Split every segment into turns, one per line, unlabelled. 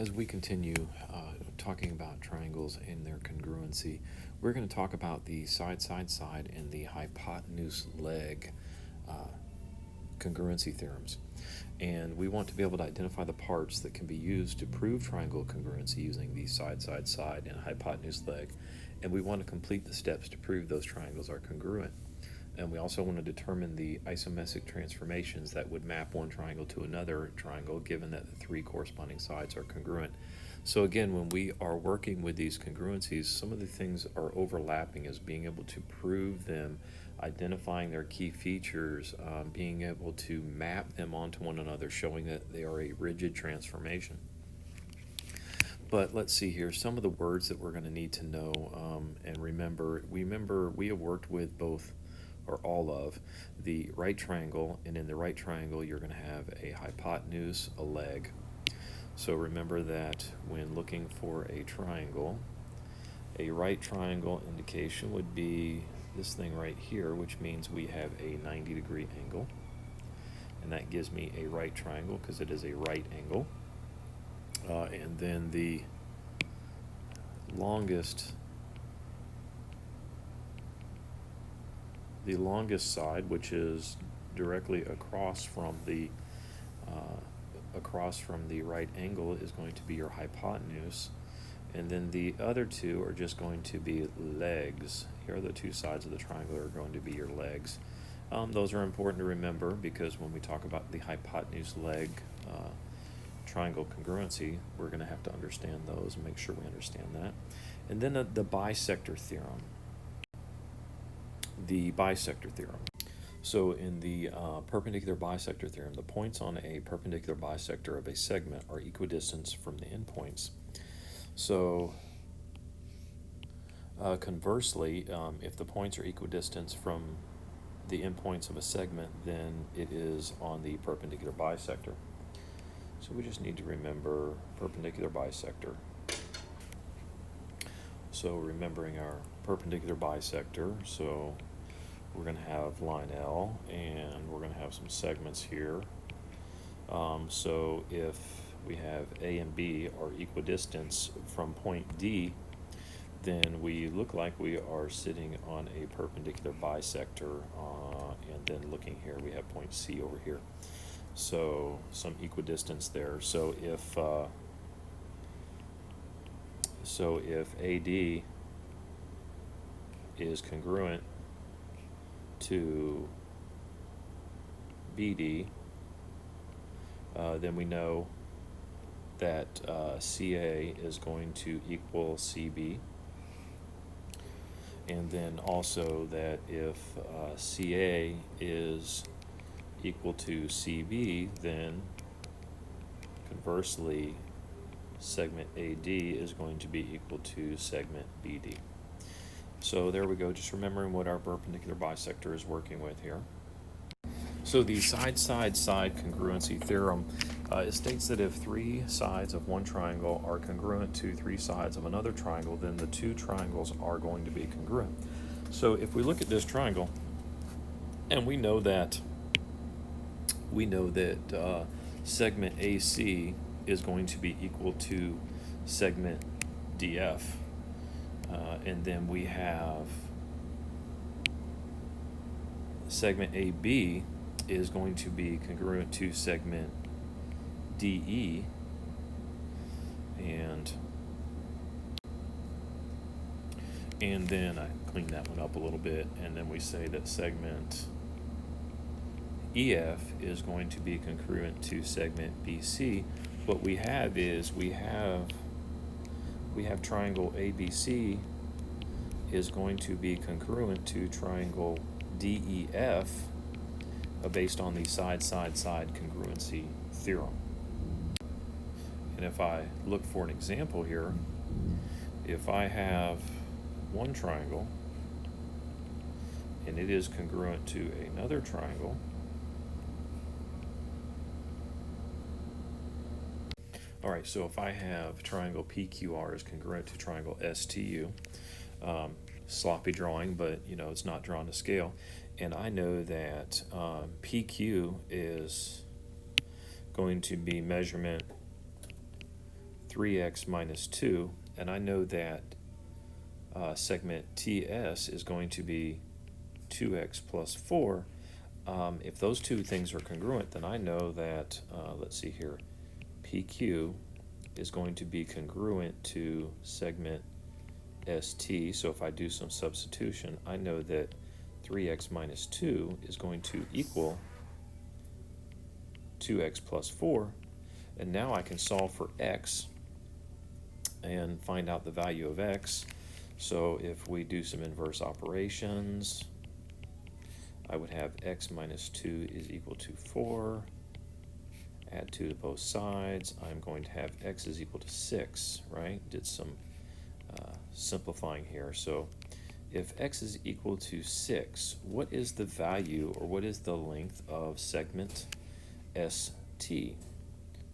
As we continue talking about triangles and their congruency, we're going to talk about the side, and the hypotenuse leg congruency theorems. And we want to be able to identify the parts that can be used to prove triangle congruency using the side, and hypotenuse leg. And we want to complete the steps to prove those triangles are congruent. And we also want to determine the isometric transformations that would map one triangle to another triangle, given that the three corresponding sides are congruent. So again, when we are working with these congruencies, some of the things are overlapping as being able to prove them, identifying their key features, being able to map them onto one another, showing that they are a rigid transformation. But let's see here, some of the words that we're going to need to know and remember we have worked with both or all of the right triangle, and in the right triangle you're going to have a hypotenuse, a leg. So remember that when looking for a triangle, a right triangle indication would be this thing right here, which means we have a 90-degree angle, and that gives me a right triangle because it is a right angle. And then the longest side, which is directly across from the right angle, is going to be your hypotenuse, and then the other two are just going to be legs. Here are the two sides of the triangle are going to be your legs. Those are important to remember because when we talk about the hypotenuse leg triangle congruency, we're going to have to understand those and make sure we understand that. And then the bisector theorem. The bisector theorem. So in the perpendicular bisector theorem, the points on a perpendicular bisector of a segment are equidistant from the endpoints. So conversely, if the points are equidistant from the endpoints of a segment, then it is on the perpendicular bisector. So we just need to remember perpendicular bisector. So remembering our perpendicular bisector, so we're going to have line L, and we're going to have some segments here. So if we have A and B are equidistant from point D, then we look like we are sitting on a perpendicular bisector, and then looking here, we have point C over here. So some equidistance there. So if AD is congruent to BD, then we know that CA is going to equal CB, and then also that if CA is equal to CB, then conversely segment AD is going to be equal to segment BD. So there we go, just remembering what our perpendicular bisector is working with here. So the side congruency theorem, it states that if three sides of one triangle are congruent to three sides of another triangle, then the two triangles are going to be congruent. So if we look at this triangle, and we know that segment AC is going to be equal to segment DF, and then we have segment AB is going to be congruent to segment DE, and then I clean that one up a little bit, and then we say that segment EF is going to be congruent to segment BC. What we have is we have triangle ABC is going to be congruent to triangle DEF based on the side congruency theorem. And if I look for an example here, if I have one triangle and it is congruent to another triangle, all right, so if I have triangle PQR is congruent to triangle STU, sloppy drawing, but it's not drawn to scale, and I know that PQ is going to be measurement 3x minus 2, and I know that segment TS is going to be 2x plus 4. If those two things are congruent, then I know that, let's see here, PQ is going to be congruent to segment ST. So if I do some substitution, I know that 3x minus 2 is going to equal 2x plus 4. And now I can solve for x and find out the value of x. So if we do some inverse operations, I would have x minus 2 is equal to 4. Add 2 to both sides. I'm going to have x is equal to 6, right? Did some simplifying here. So if x is equal to 6, what is the value, or what is the length of segment ST?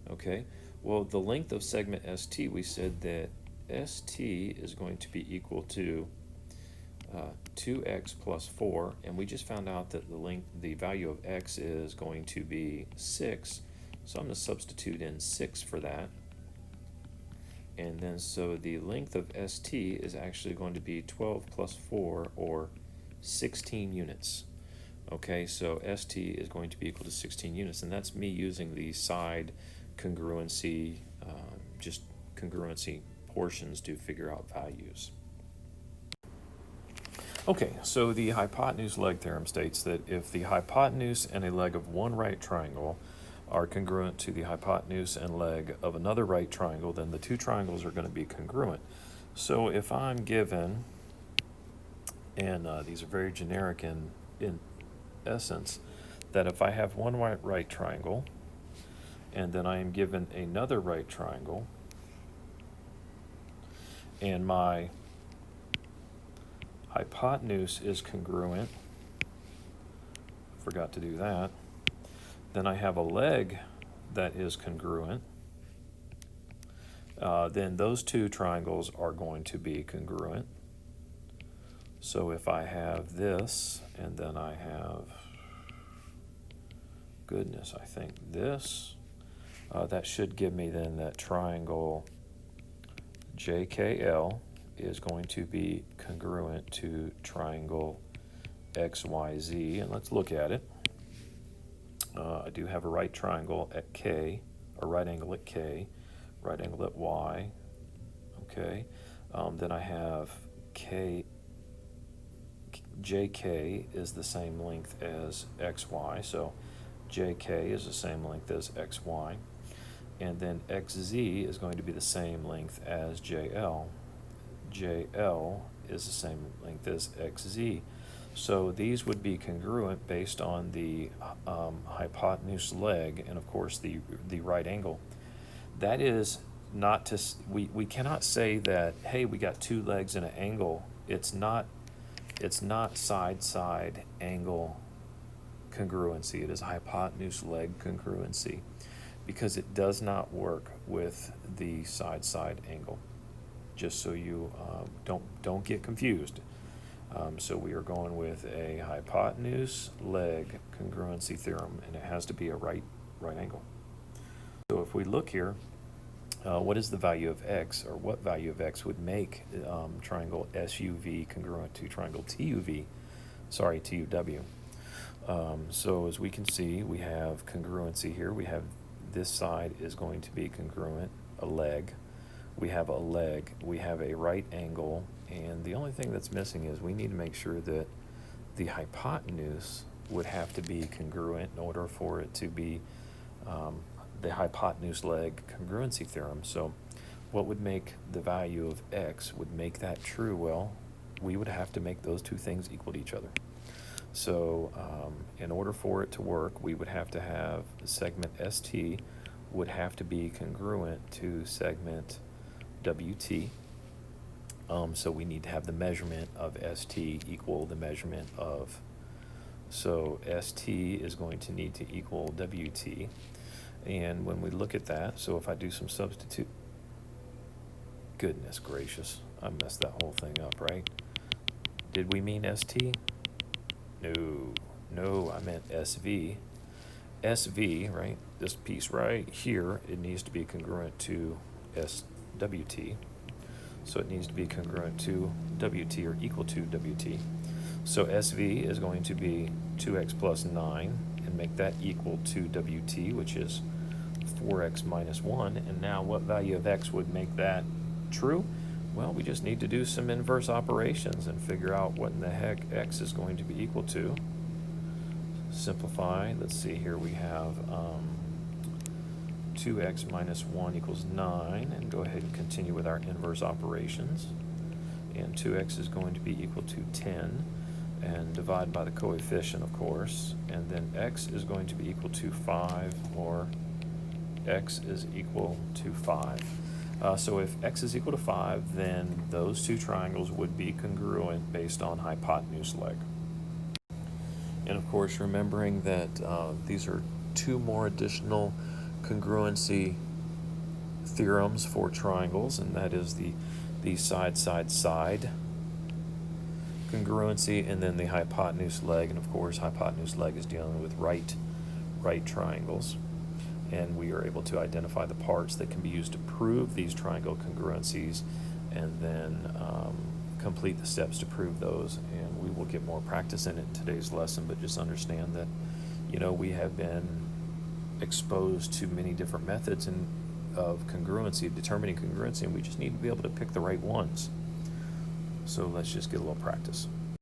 Okay, well, the length of segment ST, we said that ST is going to be equal to 2x plus 4, and we just found out that the value of x is going to be 6, so I'm going to substitute in 6 for that. And then so the length of ST is actually going to be 12 plus 4, or 16 units. Okay, so ST is going to be equal to 16 units, and that's me using the side congruency, just congruency portions to figure out values. Okay, so the hypotenuse leg theorem states that if the hypotenuse and a leg of one right triangle are congruent to the hypotenuse and leg of another right triangle, then the two triangles are going to be congruent. So if I'm given, and these are very generic in essence, that if I have one right triangle, and then I am given another right triangle, and my hypotenuse is congruent, forgot to do that, then I have a leg that is congruent, then those two triangles are going to be congruent. So if I have this, and then I have, goodness, I think this, that should give me then that triangle JKL is going to be congruent to triangle XYZ, and let's look at it. I do have a right triangle at K, a right angle at K, right angle at Y, okay. Then I have JK is the same length as XY, so JK is the same length as XY, and then XZ is going to be the same length as JL. JL is the same length as XZ. So these would be congruent based on the hypotenuse leg and of course the right angle. That is not to, we cannot say that, hey, we got two legs in an angle. It's not side angle congruency. It is hypotenuse leg congruency, because it does not work with the side angle. Just so you don't get confused. So we are going with a hypotenuse leg congruency theorem, and it has to be a right angle. So if we look here, what is the value of x, or what value of x would make triangle SUV congruent to triangle TUV? Sorry, TUW. So as we can see, we have congruency here. We have this side is going to be congruent, a leg. We have a leg, we have a right angle, and the only thing that's missing is we need to make sure that the hypotenuse would have to be congruent in order for it to be the hypotenuse leg congruency theorem. So what would make the value of x would make that true? Well, we would have to make those two things equal to each other. So in order for it to work, we would have to have the segment ST would have to be congruent to segment WT. So we need to have the measurement of ST equal the measurement of, so ST is going to need to equal WT. And when we look at that, so if I do some substitute, goodness gracious, I messed that whole thing up, right? Did we mean ST? No, I meant SV. SV, right? This piece right here, it needs to be congruent to SWT. So it needs to be congruent to WT or equal to WT. So SV is going to be 2x plus 9 and make that equal to WT, which is 4x minus 1. And now what value of x would make that true? Well, we just need to do some inverse operations and figure out what in the heck x is going to be equal to. Simplify. Let's see here. We have 2x minus 1 equals 9. And go ahead and continue with our inverse operations. And 2x is going to be equal to 10. And divide by the coefficient, of course. And then x is going to be equal to 5, or x is equal to 5. So if x is equal to 5, then those two triangles would be congruent based on hypotenuse leg. And of course, remembering that these are two more additional congruency theorems for triangles, and that is the side-side-side congruency, and then the hypotenuse leg. And of course, hypotenuse leg is dealing with right triangles. And we are able to identify the parts that can be used to prove these triangle congruencies, and then complete the steps to prove those. And we will get more practice in it in today's lesson, but just understand that, we have been exposed to many different methods of congruency, determining congruency, and we just need to be able to pick the right ones. So let's just get a little practice.